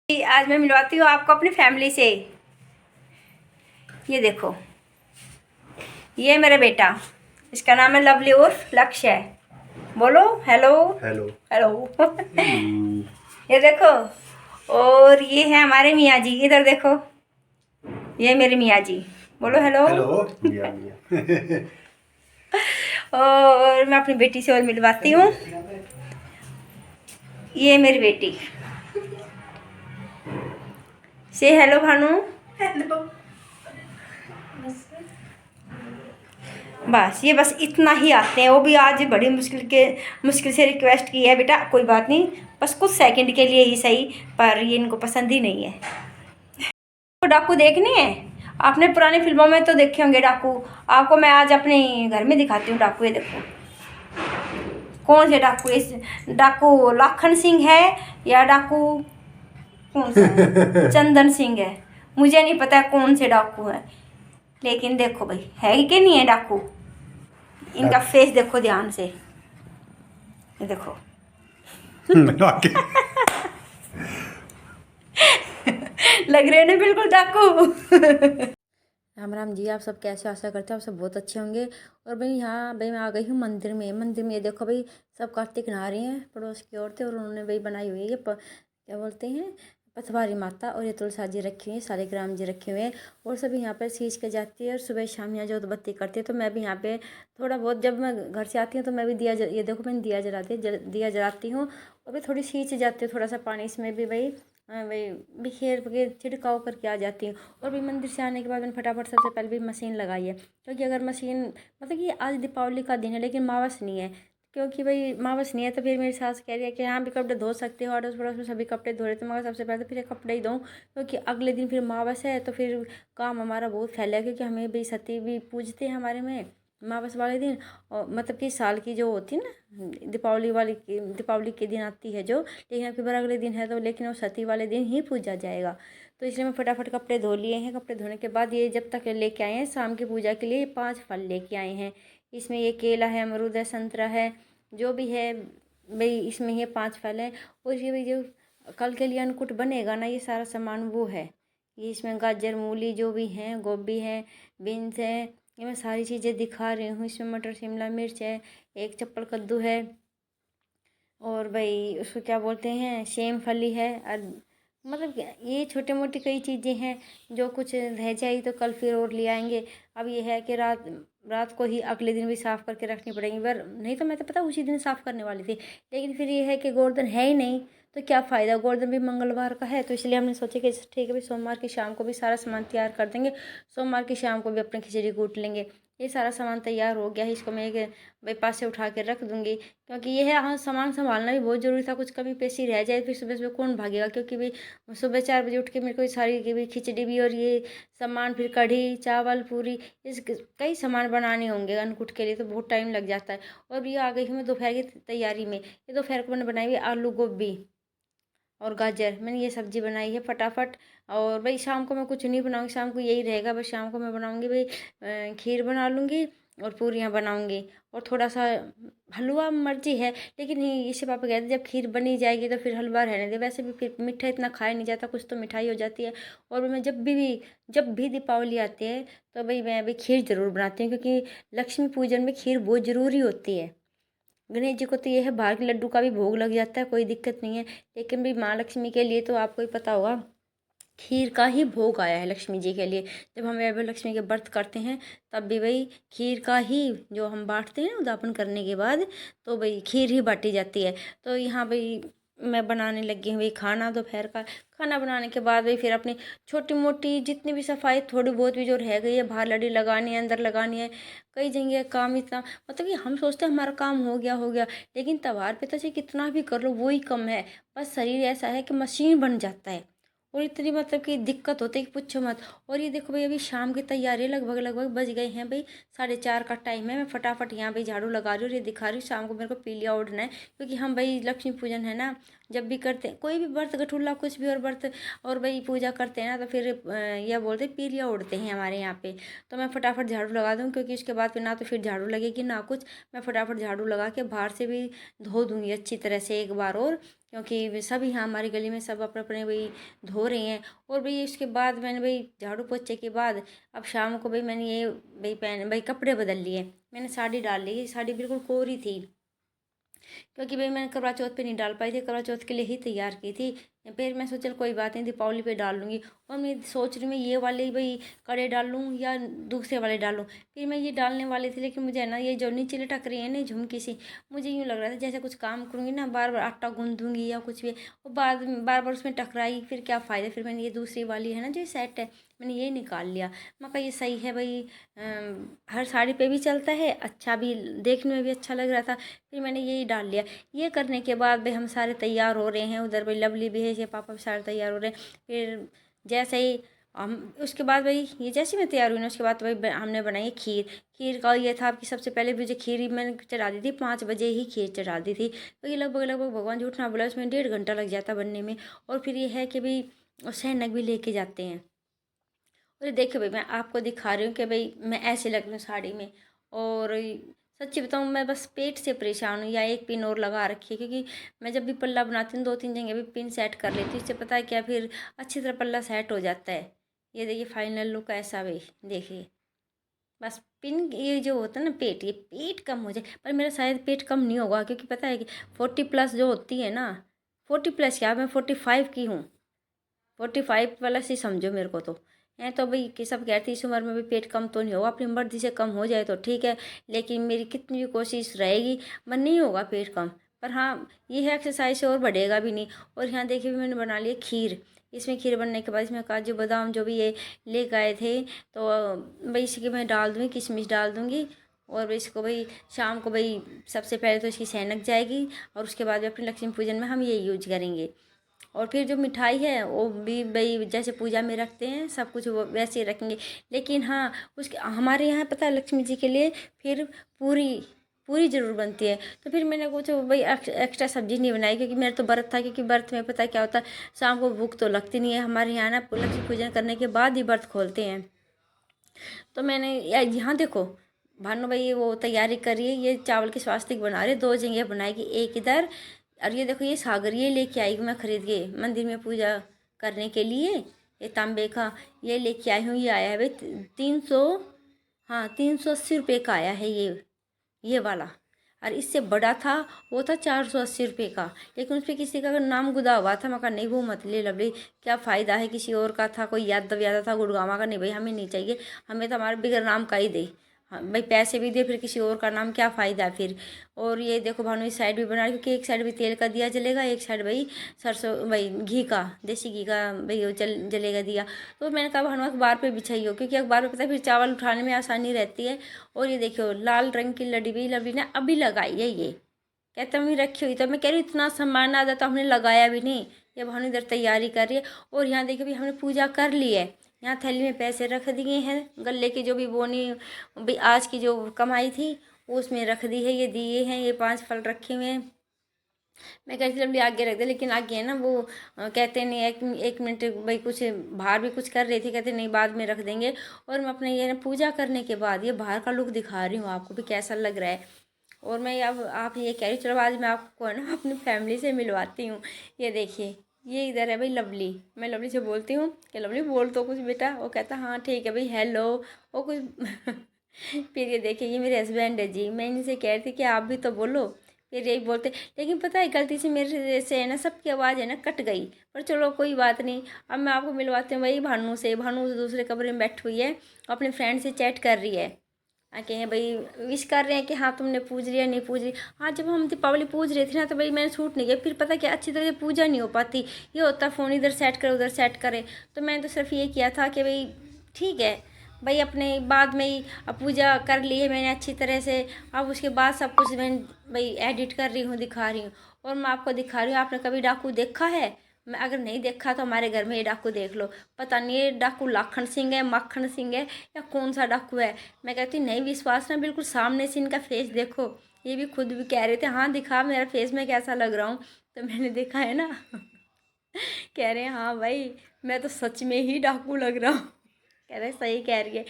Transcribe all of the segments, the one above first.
आज मैं मिलवाती हूँ आपको अपनी फैमिली से। ये देखो, ये मेरा बेटा, इसका नाम है लवली उर्फ लक्ष्य है। बोलो हेलो। Hello hello. ये देखो, और ये है हमारे मियाँ जी, इधर देखो, ये मेरे मियाँ जी। बोलो हेलो। हेलो मियां मियां। और मैं अपनी बेटी से और मिलवाती हूँ। ये मेरी बेटी, से हेलो भानु। हेलो। बस ये बस इतना ही आते हैं, वो भी आज बड़ी मुश्किल से रिक्वेस्ट की है, बेटा कोई बात नहीं, बस कुछ सेकंड के लिए ही सही, पर ये इनको पसंद ही नहीं है। तो डाकू देखनी है, आपने पुरानी फिल्मों में तो देखे होंगे डाकू। आपको मैं आज अपने घर में दिखाती हूँ डाकू। ये देखो कौन से डाकू, इस डाकू लाखन सिंह है या डाकू कौन सा है? चंदन सिंह है, मुझे नहीं पता कौन से डाकू है, लेकिन देखो भाई है कि नहीं है डाकू। इनका फेस देखो ध्यान से, ये देखो। लग रहे हैं ना बिल्कुल डाकू। राम राम जी, आप सब कैसे, आशा करते हैं आप सब बहुत अच्छे होंगे। और भाई यहाँ भाई मैं आ गई हूँ मंदिर में ये देखो भाई, सब कार्तिक नहा रही हैं पड़ोस की औरतें, और उन्होंने भाई बनाई हुई है ये क्या बोलते हैं, पथवारी माता, और ये तुलसा जी रखी हुई है, सालिग्राम जी रखे हुए हैं, और सभी यहाँ पर शीश के जाती है, और सुबह शाम यहाँ जोत बत्ती करती है। तो मैं भी यहाँ पे थोड़ा बहुत, जब मैं घर से आती हूँ तो मैं भी ये देखो मैंने दिया दिया जलाती हूँ, और भी थोड़ी शीश जाती है, थोड़ा सा पानी इसमें भी भाई वही बिखेर के छिड़काव करके आ जाती हूँ। और भी मंदिर से आने के बाद मैंने फटाफट सबसे पहले भी मशीन लगाई है, क्योंकि अगर मशीन मतलब कि आज दीपावली का दिन है लेकिन मावस नहीं है, क्योंकि भाई मावस नहीं है, तो फिर मेरी सास कह रही है कि हाँ भी कपड़े धो सकते हो, अड़ोस पड़ोस में सभी कपड़े धो रहे थे, मगर सबसे पहले तो फिर कपड़े ही धोऊँ, क्योंकि अगले दिन फिर मावस है, तो फिर काम हमारा बहुत फैला है, क्योंकि हमें भी सती भी पूजते हैं हमारे में मावस वाले दिन। और मतलब कि साल की जो होती है ना दीपावली के दिन आती है जो, लेकिन आपके बार अगले दिन है तो, लेकिन वो सती वाले दिन ही पूजा जाएगा। तो इसलिए मैं फटाफट कपड़े धो लिए हैं। कपड़े धोने के बाद ये जब तक लेके आए हैं शाम की पूजा के लिए, 5 फल लेके आए हैं। इसमें ये केला है, अमरूद है, संतरा है, जो भी है भाई इसमें ये 5 फल हैं। और ये भाई जो कल के लिए अन्नकूट बनेगा ना, ये सारा सामान वो है। ये इसमें गाजर मूली जो भी हैं, गोभी है, बीन्स है, ये मैं सारी चीज़ें दिखा रही हूँ। इसमें मटर शिमला मिर्च है, एक चप्पल कद्दू है, और भाई उसको क्या बोलते हैं, सेम फली है, और मतलब ये छोटे मोटी कई चीज़ें हैं, जो कुछ रह जाएगी तो कल फिर और ले आएंगे। अब ये है कि रात रात को ही अगले दिन भी साफ़ करके रखनी पड़ेगी, पर नहीं तो मैं तो पता उसी दिन साफ़ करने वाली थी, लेकिन फिर ये है कि गोवर्धन है ही नहीं, तो क्या फ़ायदा, गोवर्धन भी मंगलवार का है, तो इसलिए हमने सोचा कि ठीक है भाई सोमवार की शाम को भी सारा सामान तैयार कर देंगे, सोमवार की शाम को भी अपनी खिचड़ी कूट लेंगे। ये सारा सामान तैयार हो गया है, इसको मैं एक भाई पास से उठा के रख दूँगी, क्योंकि ये है हाँ सामान संभालना भी बहुत ज़रूरी था, कुछ कमी पेशी रह जाए फिर सुबह सुबह कौन भागेगा, क्योंकि भाई सुबह 4 बजे उठ के मेरे को ये सारी की भी खिचड़ी भी और ये सामान, फिर कढ़ी चावल पूरी, इस कई सामान बनाने होंगे अन्नकूट के लिए, तो बहुत टाइम लग जाता है। और ये आ गई हूँ मैं दोपहर की तैयारी में। ये दोपहर को मैंने बनाई हुई आलू गोभी और गाजर, मैंने ये सब्जी बनाई है फटाफट। और भाई शाम को मैं कुछ नहीं बनाऊंगी, शाम को यही रहेगा, बस शाम को मैं बनाऊंगी भाई खीर बना लूँगी और पूरियाँ बनाऊंगी, और थोड़ा सा हलवा मर्जी है, लेकिन इससे पापा कहते जब खीर बनी जाएगी तो फिर हलवा रहने दे, वैसे भी फिर मीठा इतना खाया नहीं जाता, कुछ तो मिठाई हो जाती है। और मैं जब भी दीपावली आती है तो भाई मैं अभी खीर ज़रूर बनाती हूँ, क्योंकि लक्ष्मी पूजन में खीर बहुत ज़रूरी होती है। गणेश जी को तो ये है बाहर के लड्डू का भी भोग लग जाता है, कोई दिक्कत नहीं है, लेकिन भी माँ लक्ष्मी के लिए तो आपको ही पता होगा, खीर का ही भोग आया है लक्ष्मी जी के लिए। जब हम वैभव लक्ष्मी के व्रत करते हैं तब भी वही खीर का ही जो हम बांटते हैं उद्यापन करने के बाद, तो भाई खीर ही बांटी जाती है। तो यहाँ भाई मैं बनाने लगी हूँ भाई खाना, दोपहर का खाना बनाने के बाद भाई फिर अपनी छोटी मोटी जितनी भी सफाई थोड़ी बहुत भी जो रह गई है, बाहर लड़ी लगानी है, अंदर लगानी है, कई जगह काम इतना, मतलब कि हम सोचते हैं हमारा काम हो गया, लेकिन त्योहार पे तो चाहे कितना भी कर लो वही कम है। बस शरीर ऐसा है कि मशीन बन जाता है, और इतनी मतलब कि दिक्कत होती है कि पूछो मत। और ये देखो भाई अभी शाम की तैयारी लगभग लगभग बज गए हैं भाई, 4:30 का टाइम है। मैं फटाफट यहाँ भाई झाड़ू लगा रही हूँ और ये दिखा रही हूँ शाम को मेरे को पीलिया ओढ़ना है, क्योंकि हम भाई लक्ष्मी पूजन है ना, जब भी करते हैं कोई भी व्रत गठुल्ला कुछ भी और व्रत और भाई पूजा करते हैं ना, तो फिर यह बोलते पीलिया उड़ते हैं हमारे यहाँ पे। तो मैं फटाफट झाड़ू लगा दूँ, क्योंकि उसके बाद फिर ना तो फिर झाड़ू लगेगी ना कुछ। मैं फटाफट झाड़ू लगा के बाहर से भी धो दूँगी अच्छी तरह से एक बार और, क्योंकि सभी यहाँ हमारी गली में सब अपने अपने भाई धो रहे हैं। और भाई उसके बाद मैंने भाई झाड़ू पोछे के बाद अब शाम को भाई मैंने ये भाई कपड़े बदल लिए। मैंने साड़ी डाल ली, साड़ी बिल्कुल कोरी थी, क्योंकि भाई मैंने करवा चौथ पे नहीं डाल पाई थी, करवा चौथ के लिए ही तैयार की थी। फिर मैं सोचा कोई बात नहीं, दीपावली पे डाल लूँगी। और मैं सोच रही हूँ मैं ये वाले भाई कड़े डाल लूँ या दूसरे वाले डालूँ। फिर मैं ये डालने वाली थी, लेकिन मुझे है ना ये जो नीचे लटक रही है ना झुमकी सी, मुझे यूँ लग रहा था जैसे कुछ काम करूँगी ना, बार बार आटा गूँधूँगी या कुछ भी, और बार बार उसमें टकराई, फिर क्या फ़ायदा। फिर मैंने ये दूसरी वाली है ना जो सेट है, मैंने ये निकाल लिया। मैं कहा ये सही है भाई, हर साड़ी पे भी चलता है, अच्छा भी देखने में भी अच्छा लग रहा था। फिर मैंने यही डाल लिया। ये करने के बाद भाई हम सारे तैयार हो रहे हैं, उधर भाई लवली भी है, ये पापा भी सारे तैयार हो रहे हैं। फिर जैसे ही हम उसके बाद भाई ये जैसे मैं तैयार हुई ना, उसके बाद भाई हमने बनाई खीर। खीर का ये था कि सबसे पहले मुझे खीर ही मैंने चढ़ा दी थी, 5 बजे ही खीर चढ़ा दी थी। तो ये लगभग लगभग भगवान झूठ ना बोला, उसमें 1.5 घंटा लग जाता बनने में। और फिर ये है कि भाई सैनक भी लेके जाते हैं। और देखिए भाई मैं आपको दिखा रही हूँ कि भाई मैं ऐसे लग रही हूँ साड़ी में। और सच्ची बताऊँ मैं बस पेट से परेशान हूँ, या एक पिन और लगा रखी है, क्योंकि मैं जब भी पल्ला बनाती हूँ 2-3 जगह भी पिन सेट कर लेती हूँ। इससे पता है क्या, फिर अच्छी तरह पल्ला सेट हो जाता है। ये देखिए फाइनल लुक ऐसा भाई, देखिए बस पिन ये जो होता है ना पेट, ये पेट कम हो जाए। पर मेरा शायद पेट कम नहीं होगा, क्योंकि पता है कि 40+ जो होती है ना, 40+ क्या, मैं 45 की हूँ। 45+ ही समझो मेरे को तो। है तो भाई कि सब कहते इस उम्र में भी पेट कम तो नहीं होगा, अपनी मर्जी से कम हो जाए तो ठीक है, लेकिन मेरी कितनी भी कोशिश रहेगी मन नहीं होगा पेट कम। पर हाँ ये है एक्सरसाइज से और बढ़ेगा भी नहीं। और यहाँ देखिए भी मैंने बना लिया खीर। इसमें खीर बनने के बाद इसमें काजू बादाम जो भी ये लेके आए थे, तो भाई इसकी मैं डाल दूँगी, किशमिश डाल दूँगी। और भाई इसको भाई शाम को भाई सबसे पहले तो इसकी सैनक जाएगी, और उसके बाद भी अपने लक्ष्मी पूजन में हम ये यूज करेंगे। और फिर जो मिठाई है वो भी भाई जैसे पूजा में रखते हैं सब कुछ वो वैसे ही रखेंगे। लेकिन हाँ उसके हमारे यहाँ पता है लक्ष्मी जी के लिए फिर पूरी पूरी ज़रूर बनती है। तो फिर मैंने कुछ भाई एक्स्ट्रा सब्जी नहीं बनाई, क्योंकि मेरा तो व्रत था। क्योंकि व्रत में पता है क्या होता है, शाम को भूख तो लगती नहीं है हमारे यहाँ ना, लक्ष्मी पूजन करने के बाद ही व्रत खोलते हैं। तो मैंने यहाँ देखो भानु भाई वो तैयारी करिए, ये चावल की स्वास्तिक बना रही है, 2 जगह बनाएगी, एक इधर। और ये देखो ये सागर ये लेके आई हूँ मैं खरीद के मंदिर में पूजा करने के लिए। ये तांबे का ये लेके आई हूँ, ये आया है भाई 300, हाँ 380 रुपये का आया है ये वाला। और इससे बड़ा था वो था 480 रुपये का, लेकिन उस पर किसी का नाम गुदा हुआ था। मैं कहा नहीं वो मत ले लवली, क्या फ़ायदा है, किसी और का था, कोई यादव यादा था गुड़गावा का, नहीं भाई हमें नहीं चाहिए, हमें तो हमारे बिगर नाम का ही दे। हाँ भाई पैसे भी दे फिर किसी और का नाम, क्या फ़ायदा फिर। और ये देखो भानु इस साइड भी बना रही, क्योंकि एक साइड भी तेल का दिया जलेगा, एक साइड भाई सरसों भाई घी का देसी घी का भाई वो जलेगा दिया। तो मैंने कहा भानु अखबार पे बिछाइयो, क्योंकि अखबार पे पता है फिर चावल उठाने में आसानी रहती है। और ये देखियो लाल रंग की लड़ी भी लवली ने अभी लगाई है, ये कहता मैं रखी हुई, तो मैं कह रही हूँ इतना सामान आ जाता हमने लगाया भी नहीं। ये भानु इधर तैयारी कर रही है। और यहाँ देखिए भी हमने पूजा कर ली है, यहाँ थैली में पैसे रख दिए हैं, गले की जो भी बोनी भी आज की जो कमाई थी उसमें रख दी है, ये दिए हैं, ये 5 फल रखे हुए हैं। मैं कहती लवली आगे रख दे, लेकिन आगे है ना वो कहते नहीं, एक मिनट भाई कुछ बाहर भी कुछ कर रही थी, कहते नहीं बाद में रख देंगे। और मैं अपने ये ना पूजा करने के बाद ये बाहर का लुक दिखा रही हूँ आपको भी कैसा लग रहा है। और मैं अब आप ये कह रही चलो आज मैं आपको है ना अपनी फैमिली से मिलवाती हूँ। ये देखिए ये इधर है भाई लवली, मैं लवली से बोलती हूँ कि लवली बोल तो कुछ बेटा, वो कहता हाँ ठीक है भाई हेलो वो कुछ फिर ये देखिए ये मेरे हस्बैंड है जी, मैं इनसे कह रही थी कि आप भी तो बोलो, फिर यही बोलते। लेकिन पता है गलती से मेरे से है ना सबकी आवाज़ है ना कट गई, पर चलो कोई बात नहीं। अब मैं आपको मिलवाती हूँ भाई भानु से। भानु दूसरे कमरे में बैठी हुई है, अपने फ्रेंड से चैट कर रही है, आके हैं भाई विश कर रहे हैं कि हाँ तुमने पूज लिया नहीं पूज लिया। हाँ जब हम दीपावली पूज रहे थे ना तो भाई मैंने छूट नहीं किया, फिर पता क्या अच्छी तरह से पूजा नहीं हो पाती, ये होता फ़ोन इधर सेट करे उधर सेट करे। तो मैंने तो सिर्फ ये किया था कि भाई ठीक है भाई अपने बाद में ही अब पूजा कर ली है मैंने अच्छी तरह से। अब उसके बाद सब कुछ मैं भाई एडिट कर रही हूँ दिखा रही हूँ, और मैं आपको दिखा रही हूँ। आपने कभी डाकू देखा है? मैं अगर नहीं देखा तो हमारे घर में ये डाकू देख लो, पता नहीं ये डाकू लाखन सिंह है माखन सिंह है या कौन सा डाकू है। मैं कहती नहीं विश्वास ना, बिल्कुल सामने से इनका फेस देखो। ये भी खुद भी कह रहे थे हाँ दिखा मेरा फेस में कैसा लग रहा हूँ। तो मैंने देखा है ना, कह रहे हैं हाँ भाई मैं तो सच में ही डाकू लग रहा हूँ। कह रहे सही कह रही है।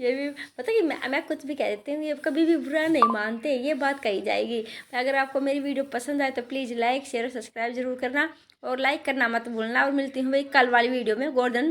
ये भी पता कि मैं कुछ भी कह देती हूँ, ये कभी भी बुरा नहीं मानते, ये बात कही जाएगी। अगर आपको मेरी वीडियो पसंद आए तो प्लीज़ लाइक शेयर और सब्सक्राइब जरूर करना, और लाइक करना मत भूलना। और मिलती हूँ भाई कल वाली वीडियो में गोल्डन